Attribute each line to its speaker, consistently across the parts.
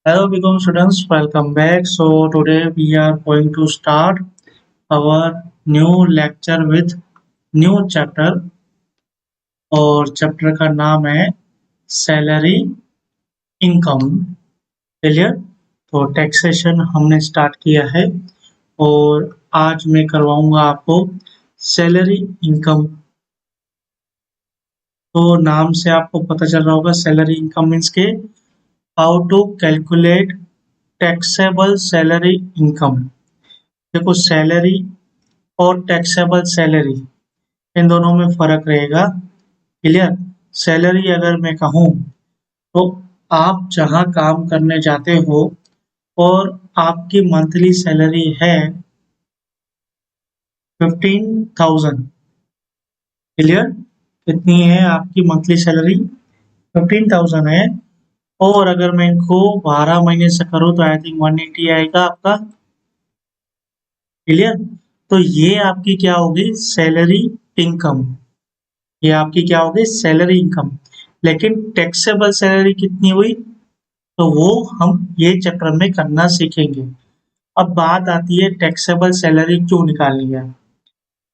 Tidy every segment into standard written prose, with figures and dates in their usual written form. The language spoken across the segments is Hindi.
Speaker 1: Hello, become students. Welcome back. So today we are going to start our new lecture with new chapter और चैप्टर का नाम है सैलरी इनकम। क्लियर? तो टैक्सेशन हमने स्टार्ट किया है और आज मैं करवाऊंगा आपको सैलरी इनकम। तो नाम से आपको पता चल रहा होगा सैलरी इनकम मीन्स के how to calculate taxable salary income. देखो सैलरी और टैक्सेबल सैलरी इन दोनों में फर्क रहेगा। क्लियर? सैलरी अगर मैं कहूँ तो आप जहाँ काम करने जाते हो और आपकी मंथली सैलरी है 15,000। क्लियर? कितनी है आपकी मंथली सैलरी? 15,000 है। और अगर मैं इनको 12 महीने से करूँ तो आई थिंक 180 आएगा आपका। क्लियर? तो ये आपकी क्या होगी? Salary income. ये आपकी क्या होगी? Salary income. लेकिन टैक्सेबल सैलरी कितनी हुई तो वो हम ये चैप्टर में करना सीखेंगे। अब बात आती है टैक्सेबल सैलरी क्यों निकालनी है।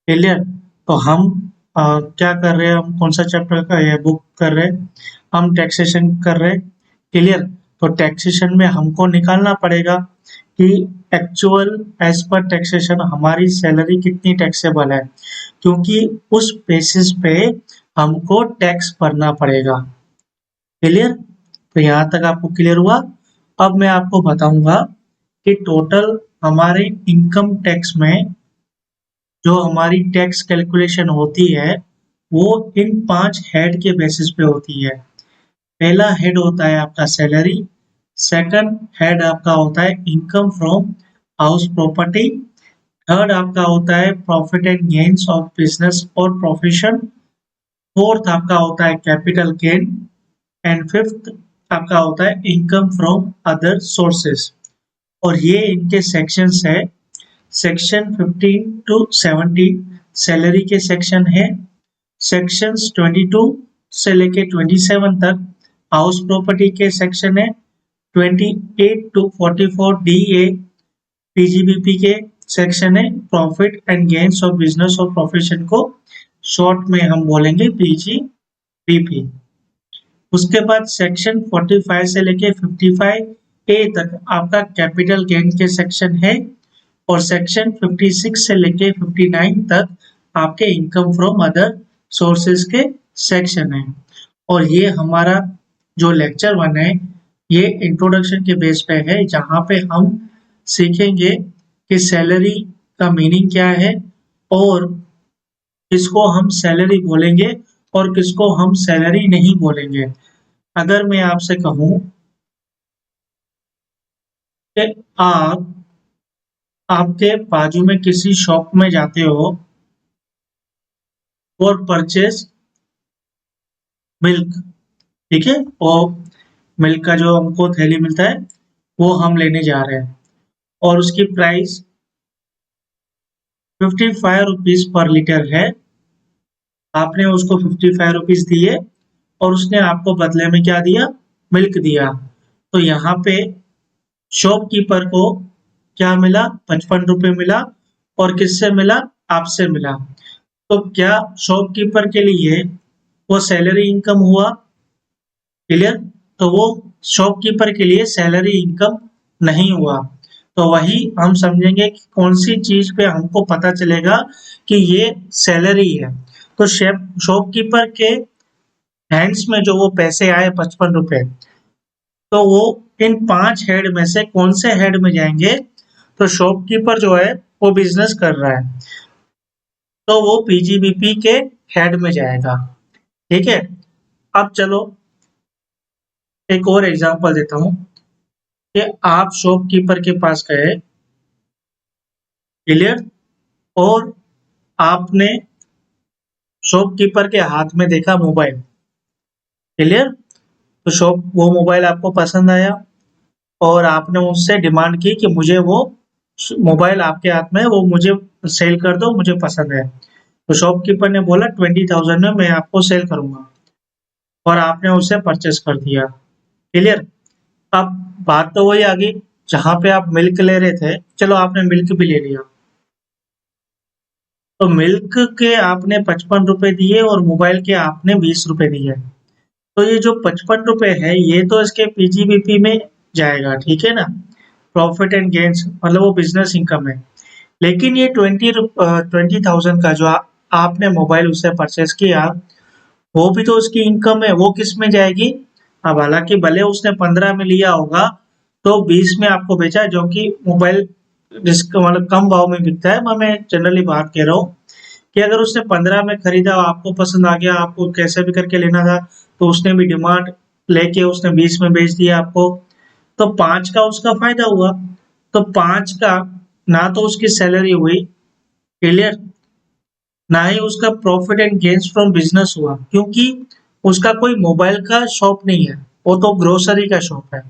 Speaker 1: क्लियर? तो हम क्या कर रहे हैं, हम कौन सा चैप्टर का ये बुक कर रहे हैं, हम टैक्सेशन कर रहे हैं। क्लियर? तो टैक्सेशन में हमको निकालना पड़ेगा कि एक्चुअल एज पर टैक्सेशन हमारी सैलरी कितनी टैक्सेबल है, क्योंकि उस बेसिस पे हमको टैक्स भरना पड़ेगा। क्लियर? तो यहाँ तक आपको क्लियर हुआ। अब मैं आपको बताऊंगा कि टोटल हमारे इनकम टैक्स में जो हमारी टैक्स कैलकुलेशन होती है वो इन 5 हेड के बेसिस पे होती है। पहला हेड होता है आपका सैलरी, सेकंड हेड आपका होता है income from house property, third आपका होता है profit and gains of business और प्रोफेशन, फोर्थ आपका होता है कैपिटल गेन एंड फिफ्थ आपका होता है इनकम फ्रॉम अदर सोर्सेस। और ये इनके सेक्शंस है। सेक्शन 15 टू 17 सैलरी के सेक्शन है। सेक्शंस 22 से लेके 27 तक हाउस प्रॉपर्टी के सेक्शन है। 28 टू 44 डीए पीजीबीपी के सेक्शन है। Profit and gains of business और प्रोफेशन को शॉर्ट में हम बोलेंगे पीजीबीपी। उसके बाद सेक्शन 45 से लेके 55 ए तक आपका कैपिटल गेन के सेक्शन है और सेक्शन 56 से लेके 59 तक आपके इनकम फ्रॉम अदर सोर्सेज के सेक्शन है। और ये हमारा जो लेक्चर 1 है ये इंट्रोडक्शन के बेस पे है, जहाँ पे हम सीखेंगे कि सैलरी का मीनिंग क्या है और किसको हम सैलरी बोलेंगे और किसको हम सैलरी नहीं बोलेंगे। अगर मैं आपसे कहूँ कि आप आपके बाजू में किसी शॉप में जाते हो और परचेज मिल्क, ठीक है, और मिल्क का जो हमको थैली मिलता है वो हम लेने जा रहे हैं और उसकी प्राइस 55 रुपीज पर लीटर है। आपने उसको 55 रुपीज दिए और उसने आपको बदले में क्या दिया? मिल्क दिया। तो यहाँ पे शॉपकीपर को क्या मिला? 55 रुपए मिला। और किससे मिला? आपसे मिला। तो क्या शॉपकीपर के लिए वो सैलरी इनकम हुआ? क्लियर? तो वो शॉपकीपर के लिए सैलरी इनकम नहीं हुआ। तो वही हम समझेंगे कि कौन सी चीज पे हमको पता चलेगा कि ये सैलरी है। तो शॉपकीपर के हैंड्स में जो वो पैसे आए 55 रुपए, तो वो इन 5 हेड में से कौन से हेड में जाएंगे? तो शॉपकीपर जो है वो बिजनेस कर रहा है तो वो पीजीबीपी के हेड में जाएगा। ठीक है? अब चलो एक और एग्जांपल देता हूं कि आप शॉपकीपर के पास गए। क्लियर? और आपने शॉपकीपर के हाथ में देखा मोबाइल। क्लियर? तो वो मोबाइल आपको पसंद आया और आपने उससे डिमांड की कि मुझे वो मोबाइल आपके हाथ में है, वो मुझे सेल कर दो, मुझे पसंद है। तो शॉपकीपर ने बोला 20,000 में मैं आपको सेल करूंगा और आपने उसे परचेस कर दिया। क्लियर? अब बात तो वही आ गई जहां पे आप मिल्क ले रहे थे, चलो आपने मिल्क भी ले लिया, तो मिल्क के आपने 55 रुपए दिए और मोबाइल के आपने 20 रुपए दिए। तो ये जो 55 रुपए है ये तो इसके पीजीबीपी में जाएगा, ठीक है ना, प्रॉफिट एंड गेन्स, मतलब वो बिजनेस इनकम है। लेकिन ये 20,000 का जो आपने मोबाइल उससे परचेस किया, वो भी तो उसकी इनकम है, वो किस में जाएगी? अब हालांकि भले उसने 15 में लिया होगा, तो 20 में आपको बेचा, जो कि मोबाइल जिसका मतलब कम भाव में बिकता है। मैं जनरली बात कह रहा हूँ कि अगर उसने 15 में खरीदा, आपको पसंद आ गया, आपको कैसे भी करके लेना था, तो उसने भी डिमांड लेके उसने 20 में बेच दिया आपको, तो 5 का उसका फायदा हुआ। तो 5 का ना तो उसकी सैलरी हुई, क्लियर, ना ही उसका profit and gains from business हुआ, क्योंकि उसका कोई मोबाइल का शॉप नहीं है, वो तो ग्रोसरी का शॉप है।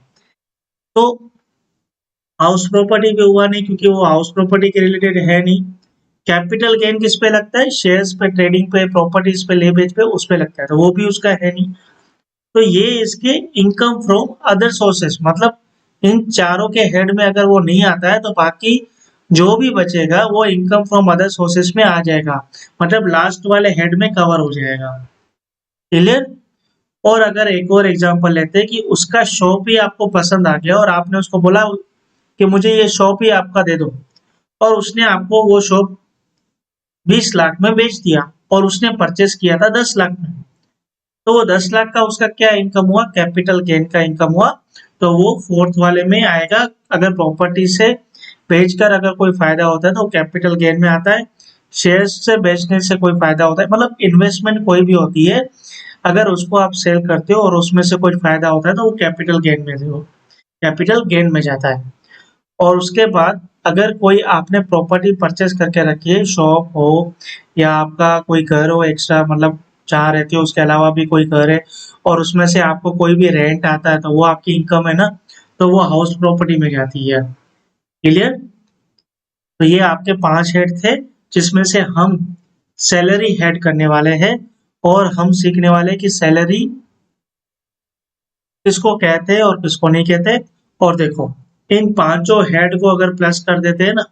Speaker 1: तो हाउस प्रॉपर्टी पे हुआ नहीं, क्योंकि वो हाउस प्रॉपर्टी के रिलेटेड है नहीं। कैपिटल गेन किस पे लगता है? शेयर्स पे, ट्रेडिंग पे, प्रॉपर्टीज पे, ले बेच पे, उस पे लगता है, तो वो भी उसका है नहीं। तो ये इसके इनकम फ्रॉम अदर सोर्सेस, मतलब इन चारों के हेड में अगर वो नहीं आता है, तो बाकी जो भी बचेगा वो इनकम फ्रॉम अदर सोर्सेस में आ जाएगा, मतलब लास्ट वाले हेड में कवर हो जाएगा, क्लियर। और अगर एक और एग्जांपल लेते हैं कि उसका शॉप ही आपको पसंद आ गया और आपने उसको बोला कि मुझे ये शॉप ही आपका दे दो, और उसने आपको वो शॉप 20 लाख में बेच दिया, और उसने परचेस किया था 10 लाख में, तो वो 10 लाख का उसका क्या इनकम हुआ? कैपिटल गेन का इनकम हुआ। तो वो फोर्थ वाले में आएगा। अगर प्रॉपर्टी से बेचकर अगर कोई फायदा होता है तो कैपिटल गेन में आता है। शेयर से बेचने से कोई फायदा होता है, मतलब इन्वेस्टमेंट कोई भी होती है, अगर उसको आप सेल करते हो और उसमें से कोई फायदा होता है, तो वो कैपिटल गेन में कैपिटल गेन में जाता है। और उसके बाद अगर कोई आपने प्रॉपर्टी परचेस करके रखी है, शॉप हो या आपका कोई घर हो एक्स्ट्रा, मतलब जहाँ रहते हो उसके अलावा भी कोई घर है, और उसमें से आपको कोई भी रेंट आता है, तो वो आपकी इनकम है ना, तो वो हाउस प्रॉपर्टी में जाती है, क्लियर। तो ये आपके 5 हेड थे, जिसमें से हम सैलरी हेड करने वाले हैं, और हम सीखने वाले कि सैलरी किसको कहते हैं और किसको नहीं कहते। और देखो, इन पांचों हेड को अगर प्लस कर देते हैं ना,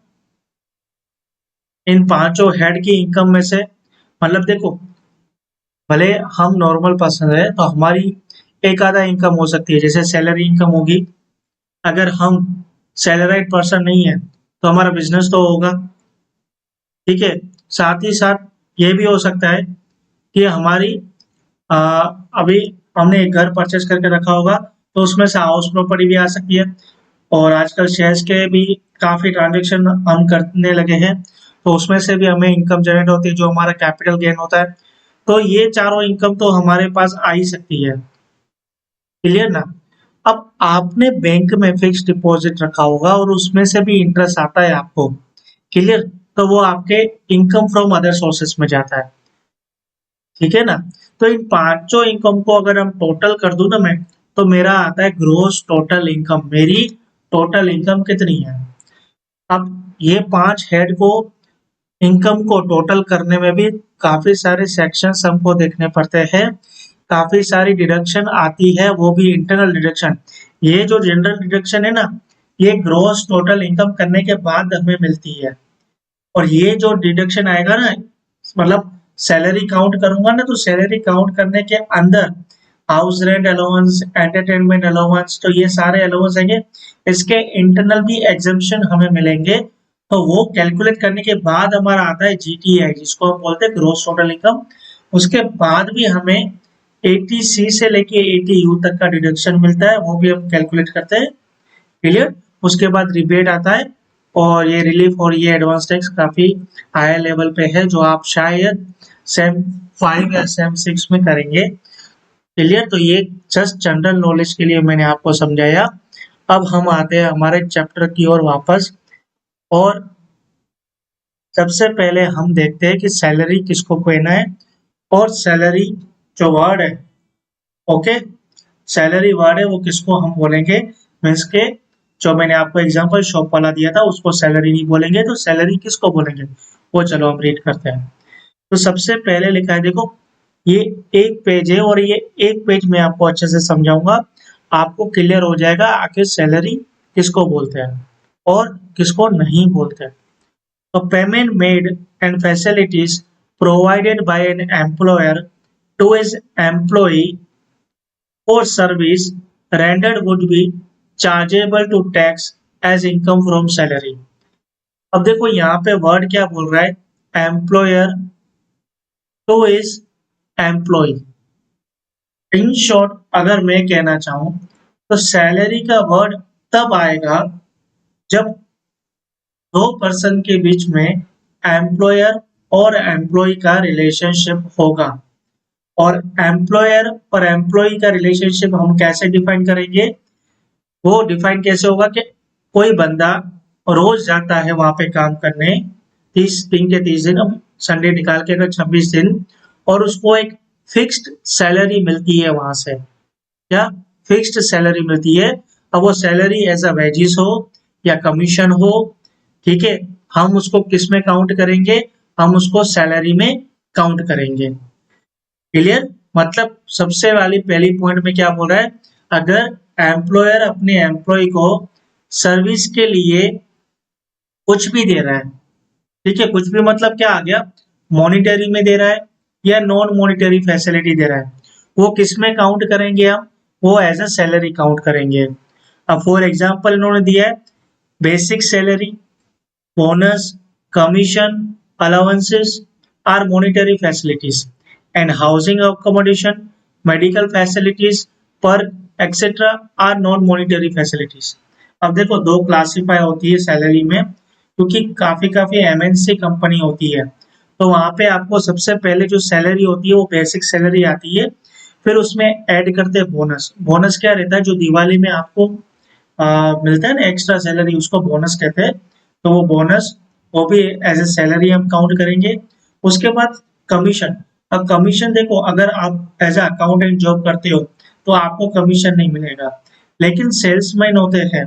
Speaker 1: इन पांचों हेड की इनकम में से, मतलब देखो, भले हम नॉर्मल पर्सन है तो हमारी एक आधा इनकम हो सकती है, जैसे सैलरी इनकम होगी। अगर हम सैलराइड पर्सन नहीं है, तो हमारा बिजनेस तो होगा, ठीक है। साथ ही साथ ये भी हो सकता है कि हमारी आ, अभी हमने एक घर परचेस करके रखा होगा, तो उसमें से हाउस प्रॉपर्टी भी आ सकती है। और आजकल शेयर्स के भी काफी ट्रांजेक्शन हम करने लगे हैं, तो उसमें से भी हमें इनकम जनरेट होती है, जो हमारा कैपिटल गेन होता है। तो ये चारों इनकम तो हमारे पास आ ही सकती है, क्लियर ना। अब आपने बैंक में फिक्स डिपॉजिट रखा होगा और उसमें से भी इंटरेस्ट आता है आपको, क्लियर, तो वो आपके इनकम फ्रॉम अदर सोर्सेस में जाता है, ठीक है ना। तो इन पांचों इनकम को अगर हम टोटल कर दूं ना मैं, तो मेरा आता है ग्रोस टोटल इनकम। मेरी टोटल इनकम कितनी है? अब ये 5 हेड को, इनकम को टोटल करने में भी काफी सारे सेक्शंस हमको देखने पड़ते हैं, काफी सारी डिडक्शन आती है, वो भी इंटरनल डिडक्शन। ये जो जनरल डिडक्शन है ना, ये ग्रोस टोटल इनकम करने के बाद हमें मिलती है। और ये जो डिडक्शन आएगा ना, मतलब सैलरी काउंट करूंगा ना, तो सैलरी काउंट करने के अंदर house rent allowance, entertainment allowance, तो ये सारे अलाउंस आएंगे। इसके इंटरनल भी एग्जम्पशन हमें मिलेंगे, तो वो कैलकुलेट करने के बाद हमारा आता है जीटीआई, जिसको हम बोलते हैं ग्रोस टोटल इनकम। उसके बाद भी हमें 80C से लेके 80U तक का डिडक्शन मिलता है, वो भी हम कैलकुलेट करते हैं, क्लियर। उसके बाद रिबेट आता है, और ये रिलीफ और ये एडवांस टैक्स काफी हाई लेवल पे है, जो आप शायद सेम 5 या सेम 6 में करेंगे, क्लियर। तो ये जस्ट जनरल नॉलेज के लिए मैंने आपको समझाया। अब हम आते हैं हमारे चैप्टर की ओर वापस, और सबसे पहले हम देखते हैं कि सैलरी किसको कहना है, और सैलरी जो वर्ड है, ओके, सैलरी वर्ड है वो किसको हम बोलेंगे, मीन्स के जो मैंने आपको एग्जांपल शॉप वाला दिया था उसको सैलरी नहीं बोलेंगे, तो सैलरी किसको बोलेंगे, वो चलो हम रीड करते हैं। तो सबसे पहले लिखा है, देखो, ये एक पेज है और ये एक पेज में आपको अच्छे से समझाऊंगा। आपको क्लियर हो जाएगा आखिर सैलरी किसको बोलते हैं और किसको नहीं बोलते हैं। तो payment made and facilities provided by an employer to his employee और service rendered would be chargeable to tax as income from salary। अब देखो यहाँ पे वर्ड क्या बोल रहा है, employer to is employee. In short अगर मैं कहना चाहूं तो सैलरी का वर्ड तब आएगा जब दो पर्सन के बीच में एम्प्लॉयर और एम्प्लॉय का रिलेशनशिप होगा। और एम्प्लॉयर और एम्प्लॉय का रिलेशनशिप हम कैसे डिफाइन करेंगे, वो डिफाइन कैसे होगा कि कोई बंदा रोज जाता है वहां पे काम करने 30 दिन के 30 दिन, अब संडे निकाल के अगर 26 दिन, और उसको एक फिक्स्ड सैलरी मिलती है वहां से, क्या फिक्स्ड सैलरी मिलती है। अब वो सैलरी एज अ वेजिस हो या कमीशन हो, ठीक है, हम उसको किस में काउंट करेंगे, हम उसको सैलरी में काउंट करेंगे। क्लियर, मतलब सबसे वाली पहली पॉइंट में क्या बोल रहा है, अगर एम्प्लॉयर अपने एम्प्लॉय को सर्विस के लिए कुछ भी दे रहा है, ठीक है, कुछ भी मतलब क्या आ गया, मॉनिटरी में दे रहा है या नॉन मॉनिटरी फैसिलिटी दे रहा है, वो किस में काउंट करेंगे हम, वो एज अ सैलरी काउंट करेंगे। अब फॉर एग्जाम्पल इन्होंने दिया है basic salary, bonus, commission, allowances are monetary facilities and housing accommodation, medical facilities पर etcetera are non monetary facilities. अब देखो दो क्लासीफाई होती है सैलरी में, क्योंकि काफी काफी एमएनसी कंपनी होती है, तो वहां पे आपको सबसे पहले जो सैलरी होती है वो बेसिक सैलरी आती है, फिर उसमें ऐड करते हैं बोनस। बोनस क्या रहता है, जो दिवाली में आपको मिलता है ना एक्स्ट्रा सैलरी, उसको बोनस कहते हैं। तो वो बोनस, वो भी एज ए सैलरी हम काउंट करेंगे। उसके बाद कमीशन। अब कमीशन देखो, अगर आप एज ए अकाउंटेंट जॉब करते हो तो आपको कमीशन नहीं मिलेगा, लेकिन सेल्समैन होते हैं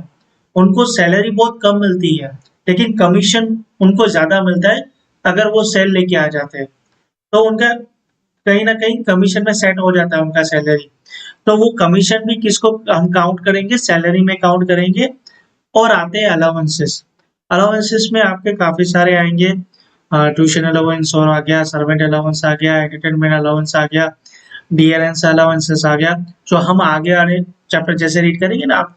Speaker 1: उनको सैलरी बहुत कम मिलती है, लेकिन कमीशन उनको ज्यादा मिलता है अगर वो सेल लेके आ जाते हैं, तो उनका कहीं ना कहीं कमीशन में सेट हो जाता है उनका सैलरी। तो वो कमीशन भी किसको हम काउंट करेंगे, सैलरी में काउंट करेंगे। और आते हैं अलाउंसेस। अलाउंसेस में आपके काफी सारे आएंगे, ट्यूशन अलाउंस और आ गया, सर्वेंट अलाउंस आ गया, एंटरटेनमेंट अलाउंस आ गया, डीएलएंस अलाउंसेस आ गया, जो हम आगे आने चैप्टर जैसे रीड करेंगे ना आप,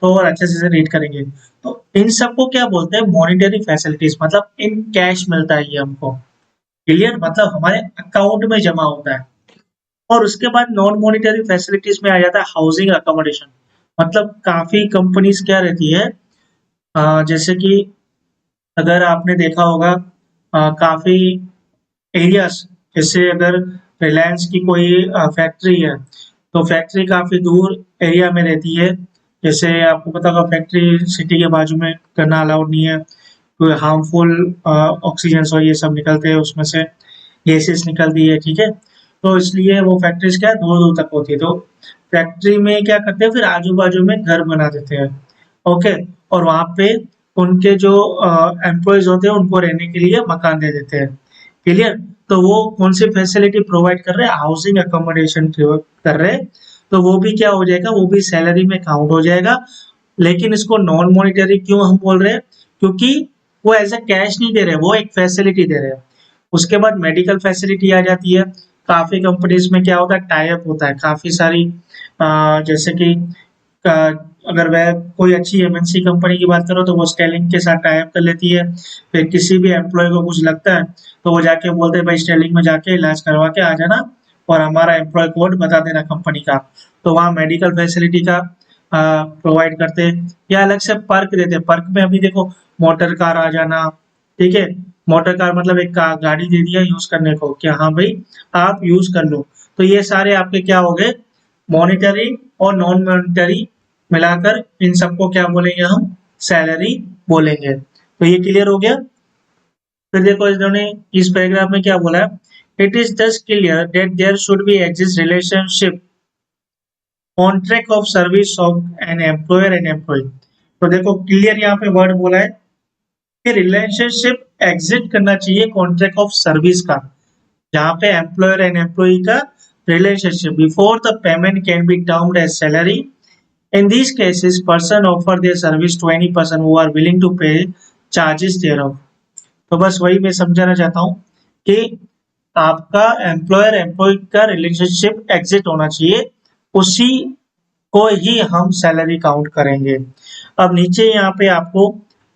Speaker 1: तो और अच्छे से रीड करेंगे। तो इन सबको क्या बोलते हैं, मॉनिटरी फैसिलिटीज, मतलब इन कैश मिलता है ये हमको। क्लियर, मतलब हमारे अकाउंट में जमा होता है। और उसके बाद नॉन मॉनिटरी फैसिलिटीज में आ जाता है हाउसिंग अकोमोडेशन। मतलब काफी कंपनीज क्या रहती है, जैसे कि अगर आपने देखा होगा काफी एरियाज, जैसे अगर रिलायंस की कोई फैक्ट्री है, तो फैक्ट्री काफी दूर एरिया में रहती है। जैसे आपको पता होगा फैक्ट्री सिटी के बाजू में करना अलाउड नहीं है, कोई हार्मफुल ऑक्सीजन और ये सब निकलते हैं उसमें से, गैसेस निकलती है, ठीक है। तो इसलिए वो फैक्ट्रीज क्या दूर दूर तक होती है, तो फैक्ट्री में क्या करते हैं, फिर आजू बाजू में घर बना देते हैं, ओके। और वहां पे उनके जो एम्प्लॉयज होते हैं उनको रहने के लिए मकान दे देते हैं। क्लियर, तो वो कौन सी फैसिलिटी प्रोवाइड कर रहे हैं, हाउसिंग अकोमोडेशन कर रहे हैं। तो वो भी क्या हो जाएगा, वो भी सैलरी में काउंट हो जाएगा। लेकिन इसको नॉन मॉनिटरी क्यों हम बोल रहे हैं, क्योंकि वो एज अ कैश नहीं दे रहे, वो एक फैसिलिटी दे रहे हैं। उसके बाद मेडिकल फैसिलिटी आ जाती है। काफी कंपनीज में क्या होता है, टाई अप होता है काफी सारी, जैसे कि अगर वह कोई अच्छी एमएनसी कंपनी की बात करो तो वो स्टेलिंग के साथ टाई अप कर लेती है। फिर किसी भी एम्प्लॉय को कुछ लगता है तो वो जाके बोलते हैं भाई स्टेलिंग में जाके इलाज करवा के आ जाना, और हमारा एम्प्लॉय कोड बता देना कंपनी का। तो वहाँ मेडिकल फैसिलिटी का प्रोवाइड करते हैं, या अलग से पर्क देते हैं। पर्क में अभी देखो मोटर कार आ जाना, ठीक है, मोटर कार मतलब एक गाड़ी दे दिया यूज करने को कि हाँ भाई आप यूज कर लो। तो ये सारे आपके क्या हो गए, मॉनिटरी और नॉन मॉनिटरी मिलाकर इन सबको क्या बोलेंगे हम, सैलरी बोलेंगे। तो ये क्लियर हो गया। फिर देखो इन्होंने इस पैराग्राफ में क्या बोला है, it is thus clear that there should be exist relationship contract of service of an employer and employee. तो देखो क्लियर यहाँ पे वर्ड बोला है कि रिलेशनशिप एग्जिट करना चाहिए कॉन्ट्रैक्ट ऑफ सर्विस का, जहाँ पे एम्प्लॉयर एंड एम्प्लॉय का relationship before the payment can be termed as salary In these cases, person offer their service to any person who are willing to pay charges thereof. तो बस वही मैं समझाना चाहता हूँ कि आपका एम्प्लॉयर एम्प्लॉय का रिलेशनशिप एग्जिट होना चाहिए, उसी को ही हम सैलरी काउंट करेंगे। अब नीचे यहाँ पे आपको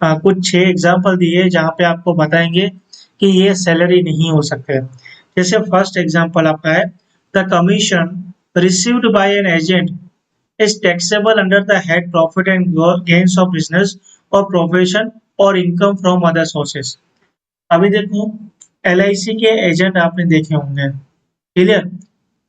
Speaker 1: कुछ 6 एग्जाम्पल दिए जहाँ पे आपको बताएंगे कि ये सैलरी नहीं हो सकते। जैसे फर्स्ट एग्जाम्पल आपका है, the commission received by an agent is taxable under the head profit and gains of business or profession or income from other sources। अभी देखो LIC के एजेंट आपने देखे होंगे, क्लियर?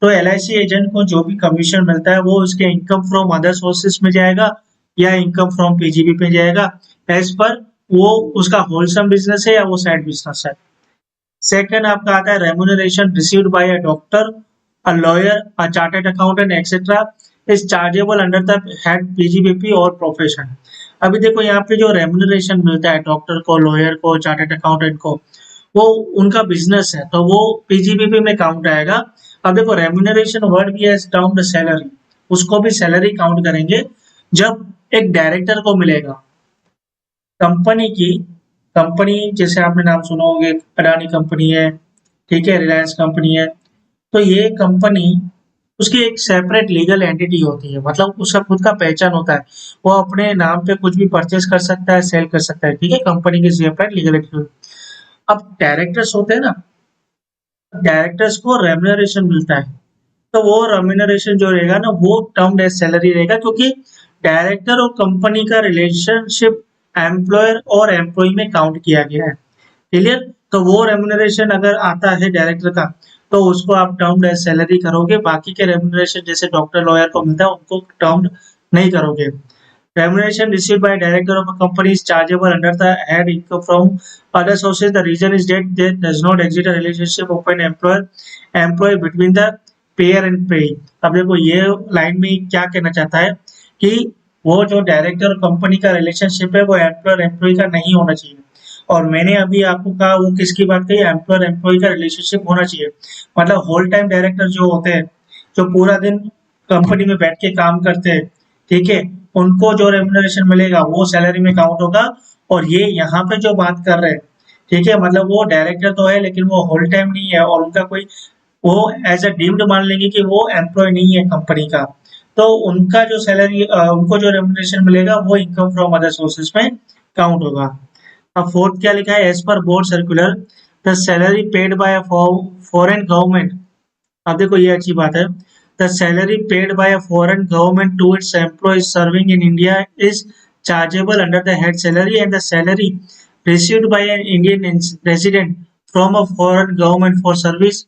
Speaker 1: तो LIC एजेंट को जो भी कमीशन मिलता है वो उसके इनकम फ्रॉम अदर सोर्सेस में जाएगा या इनकम फ्रॉम पीजीबी पे जाएगा, एज पर वो उसका होलसम बिजनेस है या वो साइड बिजनेस है। सेकंड आपका आता है remuneration received bye a doctor, a lawyer, a chartered accountant etcetera is chargeable under the head PGBP और प्रोफेशन। अभी देखो यहाँ पे जो रेम्यूनरेशन मिलता है डॉक्टर को, लॉयर को, चार्टर्ड अकाउंटेंट को, वो उनका बिजनेस है तो वो पीजीबीपी में काउंट आएगा। अब देखो रेम्यूनरेशन वर्ड भी है टर्म सैलरी, उसको भी सैलरी काउंट करेंगे जब एक डायरेक्टर को मिलेगा कंपनी की। कंपनी जैसे आपने नाम सुना होगा, अडानी कंपनी है, ठीक है, रिलायंस कंपनी है, तो ये कंपनी उसकी एक सेपरेट लीगल एंटिटी होती है, मतलब उसका खुद का पहचान होता है, वो अपने नाम पे कुछ भी परचेज कर सकता है, सेल कर सकता है, ठीक है, कंपनी की सेपरेट लीगल एंटिटी। अब डायरेक्टर्स होते हैं ना, डायरेक्टर्स को रेम्यूनरेशन मिलता है, तो वो रेम्यूनरेशन जो रहेगा ना वो टर्म एज सैलरी रहेगा, क्योंकि डायरेक्टर और कंपनी का रिलेशनशिप एम्प्लॉयर और एम्प्लॉय में काउंट किया गया है, क्लियर? तो वो रेम्यूनरेशन अगर आता है डायरेक्टर का तो उसको आप टर्म एज सैलरी करोगे, बाकी के रेम्यूनरेशन जैसे डॉक्टर लॉयर को मिलता है उनको टर्म नहीं करोगे। Remuneration received by director of a company is chargeable under the head income from other sources. The reason is that there does not exist a relationship of an employee between the payer and payee। अब देखो ये लाइन में क्या कहना चाहता है कि वो जो डायरेक्टर और कंपनी का रिलेशनशिप है वो एम्प्लॉयर एम्प्लॉय का नहीं होना चाहिए, और मैंने अभी आपको कहा वो किसकी बात कही, एम्प्लॉयर एम्प्लॉय का रिलेशनशिप होना चाहिए। मतलब होल टाइम डायरेक्टर जो होते हैं, जो पूरा दिन कंपनी में बैठ के काम करते हैं, ठीक है, उनको जो रेम्यूनरेशन मिलेगा वो सैलरी में काउंट होगा। और ये यहाँ पे जो बात कर रहे हैं, ठीक है, मतलब वो डायरेक्टर तो है लेकिन वो होल टाइम नहीं है, और उनका कोई वो एज अ डीम्ड मान लेंगे कि वो एम्प्लॉय नहीं है कंपनी का, तो उनका जो सैलरी उनको जो रेम्यूनरेशन मिलेगा वो इनकम फ्रॉम अदर सोर्सेज में काउंट होगा। अब फोर्थ क्या लिखा है, as per board circular the salary paid by foreign government. अब देखो ये अच्छी बात है, the salary paid by a foreign government to its employees serving in India is chargeable under the head salary, and the salary received by an Indian resident from a foreign government for service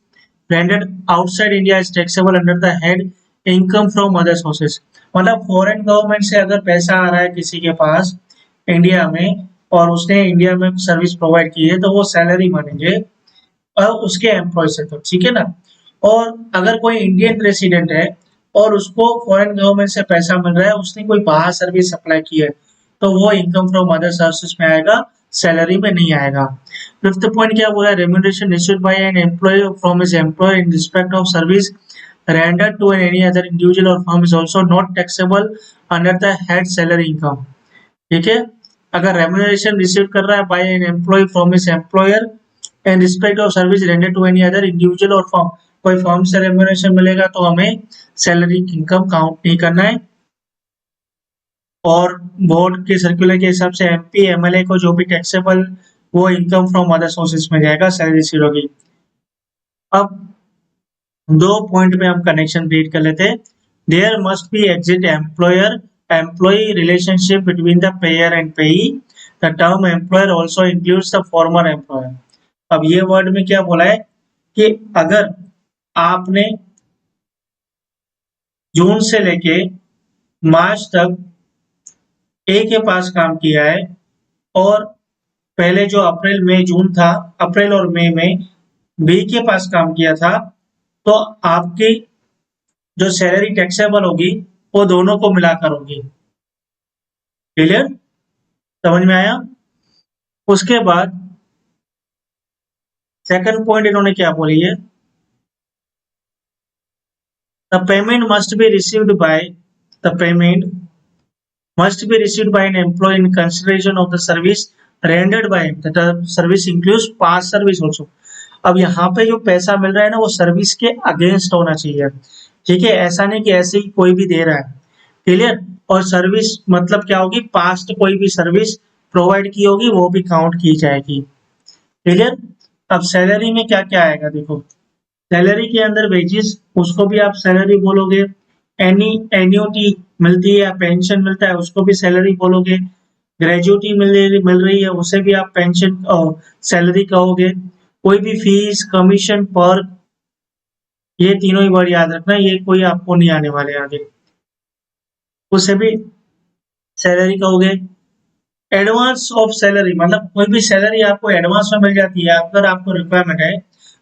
Speaker 1: rendered outside India is taxable under the head income from other sources। मतलब फॉरेन गवर्नमेंट से अगर पैसा आ रहा है किसी के पास इंडिया में और उसने इंडिया में सर्विस प्रोवाइड की है तो वो सैलरी मानेंगे उसके एम्प्लॉय से, तो ठीक है ना। और अगर कोई इंडियन रेसिडेंट है और उसको फॉरेन गवर्नमेंट से पैसा मिल रहा है, उसने कोई बाहर सर्विस अप्लाई की है, तो वो इनकम फ्रॉम अदर सोर्सेज में आएगा, सैलरी में नहीं आएगा। फिफ्थ पॉइंट क्या बोला, remuneration received by an employee from his employer in respect of service rendered to any other individual or firm is also not taxable under the head salary income। ठीक है, अगर रेम्यूनरेशन रिसीव कर रहा है by an employee from his employer in respect of service rendered to any other individual और फर्म, कोई फर्म से रेम्यूनरेशन मिलेगा तो हमें सैलरी इनकम काउंट नहीं करना है। और बोर्ड के सर्कुलर के हिसाब से एमपी एमएलए को जो भी टैक्सेबल वो इनकम फ्रॉम अदर सोर्सेज में जाएगा, सैलरी रिसीव होगी। अब दो पॉइंट में हम कनेक्शन रीड कर लेते हैं। There must be exist employer employee relationship between the payer and payee. The term employer also includes the former employer. अब ये वर्ड में क्या बोला है कि अगर आपने जून से लेके मार्च तक ए के पास काम किया है और पहले जो अप्रैल मई जून था, अप्रैल और मई में बी के पास काम किया था, तो आपकी जो सैलरी टैक्सेबल होगी वो दोनों को मिलाकर होगी। क्लियर, समझ में आया? उसके बाद सेकंड पॉइंट इन्होंने क्या बोली है, the payment must be received by the payment must be received by an employee in consideration of the service rendered by him. The service includes past service also. अब यहाँ पे जो पैसा मिल रहा है ना वो सर्विस के अगेंस्ट होना चाहिए, ठीक है, ऐसा नहीं कि ऐसे ही कोई भी दे रहा है, क्लियर। और सर्विस मतलब क्या होगी, पास्ट कोई भी सर्विस प्रोवाइड की होगी वो भी काउंट की जाएगी, क्लियर। अब सैलरी में क्या क्या आएगा देखो, सैलरी के अंदर वेजेस उसको भी आप सैलरी बोलोगे, एनी एन्युटी मिलती है या पेंशन मिलता है उसको भी सैलरी बोलोगे, ग्रेजुटी मिल रही है उसे भी आप पेंशन सैलरी कहोगे, कोई भी फीस कमीशन पर, ये तीनों ही वर्ड याद रखना, ये कोई आपको नहीं आने वाले आगे, उसे भी सैलरी कहोगे। एडवांस ऑफ सैलरी मतलब कोई भी सैलरी आपको एडवांस में मिल जाती है अगर आपको रिक्वायरमेंट है।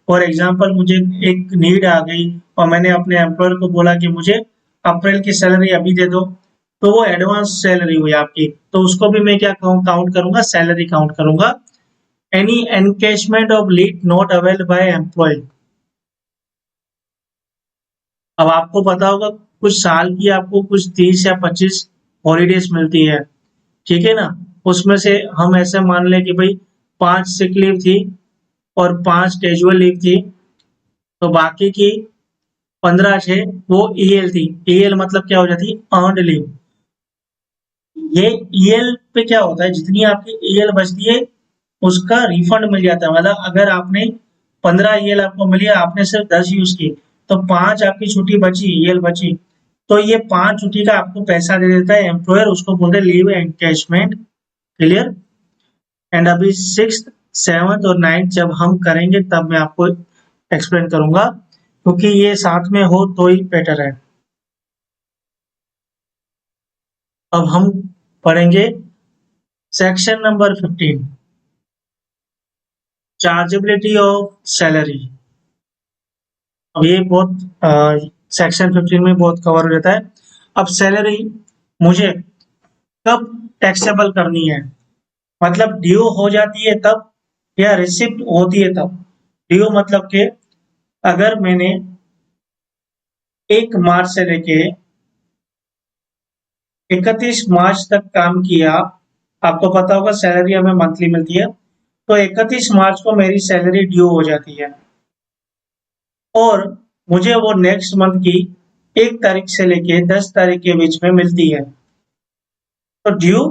Speaker 1: फॉर एग्जाम्पल मुझे एक नीड आ गई और मैंने अपने एम्प्लॉयर को बोला कि मुझे अप्रैल की सैलरी अभी दे दो, तो वो एडवांस सैलरी हुई आपकी, तो उसको भी मैं क्या काउंट करूंगा, सैलरी काउंट करूंगा। Any encashment of leave not availed by employ, अब आपको पता होगा कुछ साल की आपको कुछ 30 या 25 हॉलीडेज मिलती है, ठीक है ना, उसमें से हम ऐसे मान लें कि भाई 5 सिक लीव थी और 5 कैजुअल लीव थी, तो बाकी की 15 थे वो ईएल थी। ईएल मतलब क्या हो जाती है, अर्नड लीव। ये ईएल पे क्या होता है, जितनी आपकी ईएल बचती है उसका रिफंड मिल जाता है, मतलब अगर आपने 15 ईएल आपको मिली, आपने सिर्फ 10 यूज की, तो 5 आपकी छुट्टी बची, ईएल बची, तो ये 5 छुट्टी का आपको पैसा दे देता है एम्प्लॉयर, उसको बोलते हैं लीव एनकैशमेंट, क्लियर। एंड अभी 6th 7th और 9th जब हम करेंगे तब मैं आपको एक्सप्लेन करूंगा, क्योंकि ये साथ में हो तो ही बेटर है। अब हम पढ़ेंगे section number 15, chargeability of salary. अब ये बहुत सेक्शन 15 में बहुत कवर हो जाता है। अब सैलरी मुझे कब टैक्सेबल करनी है, मतलब ड्यू हो जाती है तब या रिसिप्ट होती है तब। ड्यू मतलब कि अगर मैंने 1 मार्च से लेके 31 मार्च तक काम किया, आपको पता होगा सैलरी हमें मंथली मिलती है, तो 31 मार्च को मेरी सैलरी ड्यू हो जाती है और मुझे वो नेक्स्ट मंथ की 1 तारीख से लेके 10 तारीख के बीच में मिलती है। तो ड्यू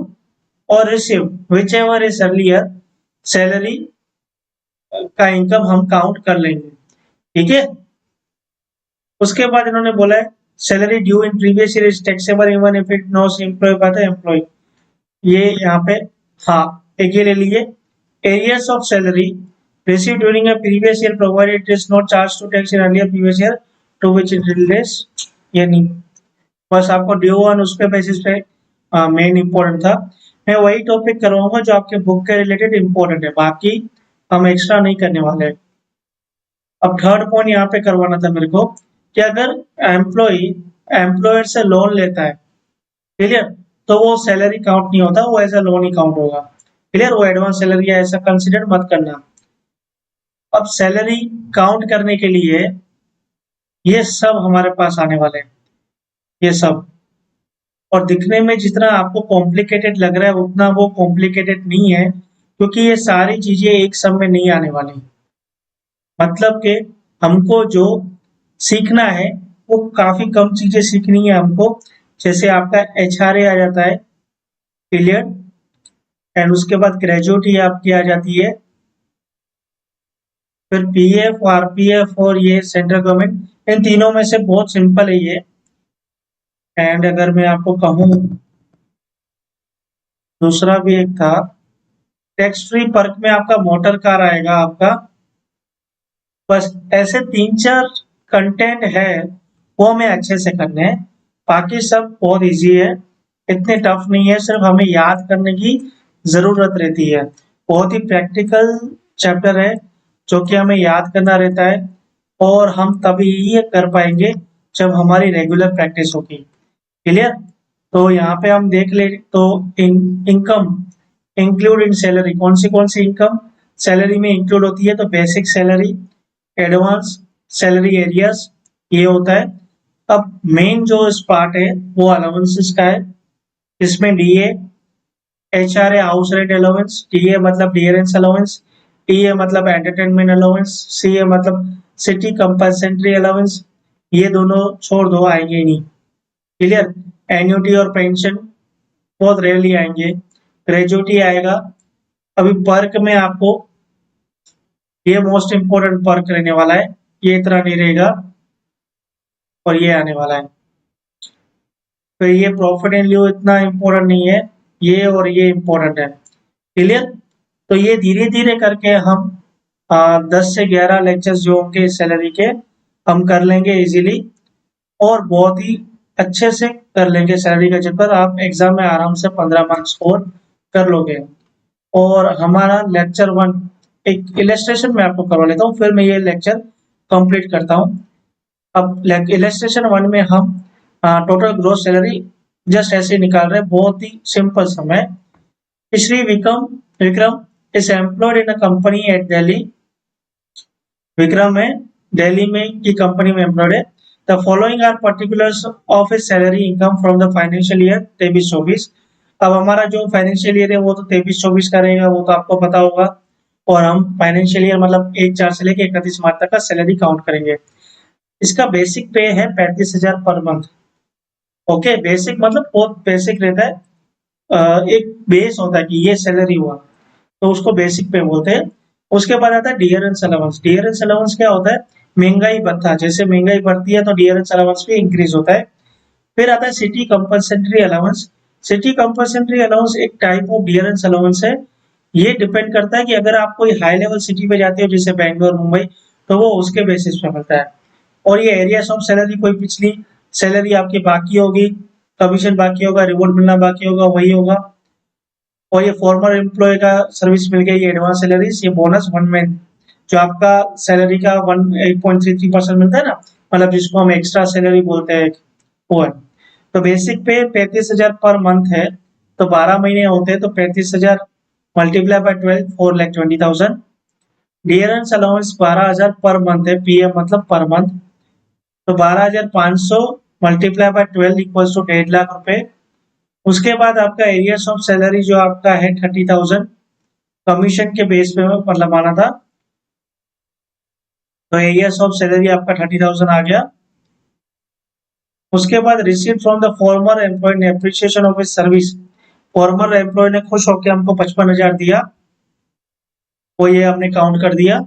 Speaker 1: और receive whichever is earlier salary सैलरी का इनकम हम काउंट कर लेंगे, ठीक है। उसके बाद इन्होंने बोला है salary due in previous year is taxable even if it not employ by the employ. ये यहाँ पे हाँ एक ये ले लीजिए, arrears of salary received during a previous year provided it is not charged to tax in earlier previous year to which it relates। ये नहीं, बस आपको ड्यू वन उस पे बेसिस पे मेन इंपॉर्टेंट था। मैं वही टॉपिक करवाऊंगा जो आपके बुक के रिलेटेड इंपॉर्टेंट है, बाकी हम एक्स्ट्रा नहीं करने वाले हैं। अब थर्ड पॉइंट यहाँ पे करवाना था मेरे को कि अगर एम्प्लॉय एम्प्लॉयर से लोन लेता है, क्लियर, तो वो सैलरी काउंट नहीं होता, वो एज अ लोन ही काउंट होगा, क्लियर। वो एडवांस सैलरी है ऐसा कंसिडर मत करना। अब सैलरी काउंट करने के लिए ये सब हमारे पास आने वाले हैं, ये सब, और दिखने में जितना आपको कॉम्प्लिकेटेड लग रहा है उतना वो कॉम्प्लिकेटेड नहीं है, क्योंकि ये सारी चीजें एक सब में नहीं आने वाली। मतलब कि हमको जो सीखना है वो काफी कम चीजें सीखनी है हमको, जैसे आपका एचआरए आ जाता है, क्लियर, एंड उसके बाद ग्रेजुएटी आपकी आ जाती है, फिर पीएफ आरपीएफ और ये सेंट्रल गवर्नमेंट, इन तीनों में से बहुत सिंपल है ये। एंड अगर मैं आपको कहूँ दूसरा भी एक था, टैक्स फ्री पर्क में आपका मोटर कार आएगा आपका, बस ऐसे 3-4 कंटेंट है वो हमें अच्छे से करने हैं, बाकी सब बहुत इजी है, इतने टफ नहीं है, सिर्फ हमें याद करने की जरूरत रहती है। बहुत ही प्रैक्टिकल चैप्टर है जो कि हमें याद करना रहता है, और हम तभी ये कर पाएंगे जब हमारी रेगुलर प्रैक्टिस होगी, क्लियर। तो यहाँ पे हम देख ले तो इनकम इंक्लूड इन सैलरी, कौन सी इनकम सैलरी में इंक्लूड होती है, तो basic salary, advance salary arrears, ये होता है। अब मेन जो इस पार्ट है वो अलाउंसेस का है, इसमें DA, HRA house rent allowance, TA मतलब डियरेंस अलाउंस, टीए मतलब एंटरटेनमेंट अलाउंस, सीए मतलब सिटी कंपल्सेंट्री अलाउंस, ये दोनों छोड़ दो, आएंगे ही नहीं। क्लियर। एन्युटी और पेंशन बहुत रेयरली आएंगे। ग्रेजुटी आएगा। अभी पर्क में आपको ये मोस्ट इंपोर्टेंट पर्क रहने वाला है, ये इतना नहीं रहेगा और ये आने वाला है। तो ये प्रॉफिट एंड ल्यू इतना इम्पोर्टेंट नहीं है, ये और ये इम्पोर्टेंट है। क्लियर। तो ये धीरे धीरे करके हम 10 से 11 लेक्चर्स जो होंगे सैलरी के हम कर लेंगे इजीली, और बहुत ही अच्छे से कर लेंगे सैलरी का चैप्टर। आप एग्जाम में आराम से 15 मार्क्स स्कोर कर लोगे। और हमारा लेक्चर 1 एक इलस्ट्रेशन में आपको करवा लेता हूँ, फिर मैं ये लेक्चर कंप्लीट करता हूँ। अब इलस्ट्रेशन 1 में हम टोटल ग्रोस सैलरी जस्ट ऐसे निकाल रहे हैं, बहुत ही सिंपल समय। Shri Vikram is employed in a company at Delhi. Vikram है दिल्ली में की कंपनी में एम्प्लॉयड है। The following are particulars of his salary income from the financial year 23-24। अब हमारा जो फाइनेंशियल ईयर है वो तो 23-24 का रहेगा, वो तो आपको पता होगा। और हम फाइनेंशियल ईयर मतलब 1/4 से लेकर 31 मार्च तक का सैलरी काउंट करेंगे। इसका बेसिक पे है 35,000 पर मंथ। ओके, बेसिक मतलब बहुत बेसिक रहता है। एक बेस होता है कि ये सैलरी हुआ, तो उसको बेसिक पे बोलते हैं। उसके बाद आता है डियरेंस अलाउंस। डियरेंस अलाउंस क्या होता है? महंगाई भत्ता। जैसे महंगाई बढ़ती है तो डियरेंस अलाउंस भी इंक्रीज होता है। फिर आता है सिटी कंपल्सेंट्री अलाउंस। सिटी कंपल्सेंट्री अलाउंस एक टाइप ऑफ डियरेंस अलाउंस है। ये डिपेंड करता है कि अगर आप कोई हाई लेवल सिटी पे जाते हो जैसे बैंगलोर, मुंबई, तो वो उसके बेसिस पे मिलता है। और ये एरियाज ऑफ सैलरी, कोई पिछली सैलरी आपकी बाकी होगी, कमीशन बाकी होगा, रिवॉर्ड मिलना बाकी होगा, वही होगा। और ये फॉर्मर एम्प्लॉय का सर्विस मिल गया, ये एडवांस सैलरीज, ये बोनस 1 मंथ जो आपका सैलरी का 8.33% मिलता है ना, मतलब जिसको हम एक्स्ट्रा सैलरी बोलते हैं, वो है। तो बेसिक पे 35,000 पर मंथ है, तो 12 महीने होते हैं, तो 35,000 multiply by 12, 4,20,000। Dearness allowance 12,000 per month है, पीएम मतलब पर मंथ, तो 12,500 multiply by 12 equals to 1.5 lakh रुपए। उसके बाद आपका एरियर्स ऑफ सैलरी जो आपका है 30,000, कमीशन के बेस पे मतलब माना था, तो एरियर्स ऑफ सैलरी आपका 30,000 आ गया। उसके बाद receive from the former employ ने appreciation of his service. Former employ ने खुश होकर हमको 55,000 दिया, वो ये हमने काउंट कर दिया।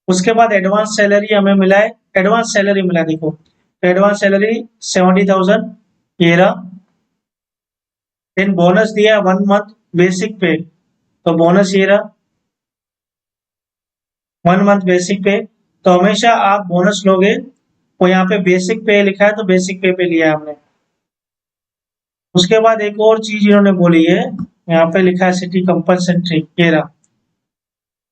Speaker 1: उसके बाद एडवांस सैलरी हमें मिला है, एडवांस सैलरी मिला, देखो एडवांस सैलरी 70,000 ये रहा। देन बोनस दिया 1 मंथ बेसिक पे, तो बोनस ये रहा 1 मंथ बेसिक पे। तो हमेशा आप बोनस लोगे, वो यहाँ पे बेसिक पे लिखा है तो बेसिक पे लिया है हमने। उसके बाद एक और चीज इन्होंने बोली है, यहाँ पे लिखा है सिटी कंपल्सेंट्री, ये रहा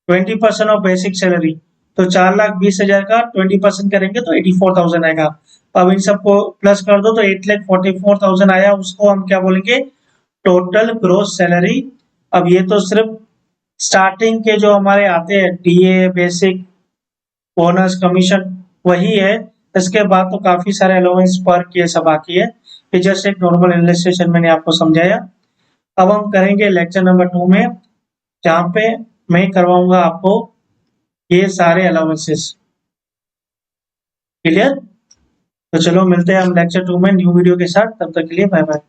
Speaker 1: 20% ऑफ बेसिक सैलरी। तो 4,20,000 का 20% करेंगे तो 84,000 आएगा। अब इन सबको प्लस कर दो तो 8,44,000 आया, उसको हम क्या बोलेंगे? Total gross salary. अब ये तो सिर्फ स्टार्टिंग के जो हमारे आते हैं डीए, बेसिक, बोनस, कमीशन, वही है। इसके बाद तो काफी सारे अलाउंस पर ये सब बाकी है। ये जस्ट एक नॉर्मल इलस्ट्रेशन मैंने आपको समझाया। अब हम करेंगे लेक्चर नंबर 2 में, जहाँ पे मैं करवाऊंगा आपको ये सारे अलाउंसेस। क्लियर। तो चलो मिलते हैं हम लेक्चर 2 में न्यू वीडियो के साथ, तब तक के लिए बाय बाय।